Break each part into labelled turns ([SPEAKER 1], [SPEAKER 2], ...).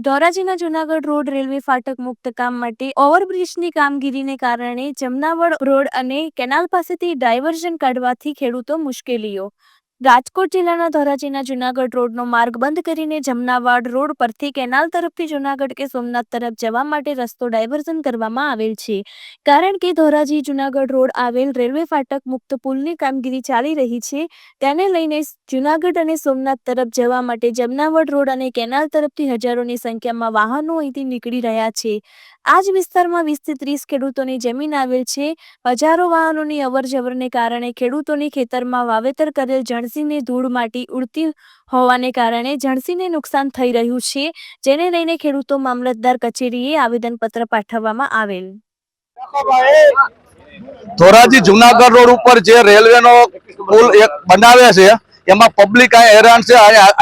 [SPEAKER 1] ધોરાજીના Junagadh road railway ફાટક મુક્ત કામ માટે ઓવરબ્રિજની કામગીરીને કારણે જમનાવડ રોડ અને કેનાલ પાસેથી ડાયવર્ઝન કાઢવાથી ખેડૂતો મુશ્કેલીઓ। રાજકોટ જિલ્લાના ધોરાજીના જૂનાગઢ રોડનો માર્ગ બંધ કરીને જમનાવાડ રોડ પરથી કેનાલ તરફથી જૂનાગઢ કે સોમનાથ તરફ જવા માટે રસ્તો ડાયવર્ઝન કરવામાં આવેલ છે, કારણ કે ધોરાજી જૂનાગઢ રોડ આવેલ રેલવે ફાટક મુક્ત પુલની કામગીરી ચાલી રહી છે, તેને લઈને જૂનાગઢ અને સોમનાથ તરફ જવા માટે જમનાવડ રોડ અને કેનાલ તરફથી હજારોની સંખ્યામાં વાહનો અહીંથી નીકળી રહ્યા છે। આ જ વિસ્તારમાં 20 થી 30 ખેડૂતોની જમીન આવેલ છે। હજારો વાહનોની અવરજવરને કારણે ખેડૂતોની ખેતરમાં વાવેતર કરેલ જણસીને ધૂળ માટી ઉડતી હોવાને કારણે જણસીને નુકસાન થઈ રહ્યું છે, જેને લઈને ખેડૂતો મામલતદાર કચેરીએ આવેદનપત્ર પાઠવવામાં આવેલ।
[SPEAKER 2] ધોરાજી જૂનાગઢ રોડ ઉપર જે રેલવેનો પુલ એક બનાવે છે એમાં પબ્લિક હેરાન છે।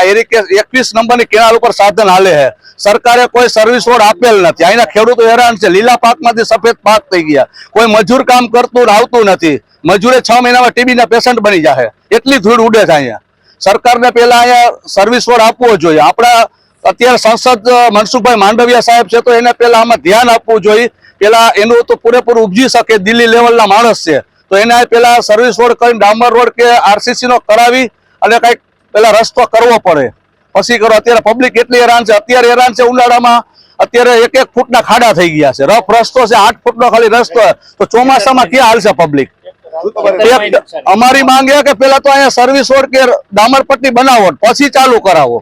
[SPEAKER 2] 21 નંબરની કેનાલ ઉપર સાધન હાલે છે, સરકારે કોઈ સર્વિસ રોડ આપેલ નથી। અહીંના ખેડૂતો હેરાન છે, લીલા પાકમાંથી સફેદ પાક થઈ ગયા, કોઈ મજૂર કામ કરતું આવતું નથી, મજૂરે 6 મહિનામાં ટીબીના પેશન્ટ બની જાય, એટલી ધૂળ ઉડે છે અહીંયા। સરકારને પહેલા અહીંયા સર્વિસ રોડ આપવો જોઈએ। આપણા અત્યારે સાંસદ મનસુખભાઈ માંડવિયા સાહેબ છે, તો એને પહેલા આમાં ધ્યાન આપવું જોઈએ। પેલા એનું તો પૂરેપૂરું ઉપજી શકે, દિલ્હી લેવલના માણસ છે, તો એને પેલા સર્વિસ રોડ કરીને ડામર રોડ કે આરસીસી નો કરાવી અને કઈક પેલા રસ્તો કરવો પડે, પછી કરો। અત્યારે પબ્લિક એટલી હેરાન છે, અત્યારે હેરાન છે ઉનાળામાં, અત્યારે 1-1 ફૂટના ખાડા થઈ ગયા છે, રફ રસ્તો છે, 8 ફૂટનો ખાલી રસ્તો, તો ચોમાસામાં ક્યાં હાલશે પબ્લિક? અમારી માંગ એ કે પેલા તો અહીંયા સર્વિસ રોડ કે ડામર પટ્ટી બનાવો, પછી ચાલુ કરાવો।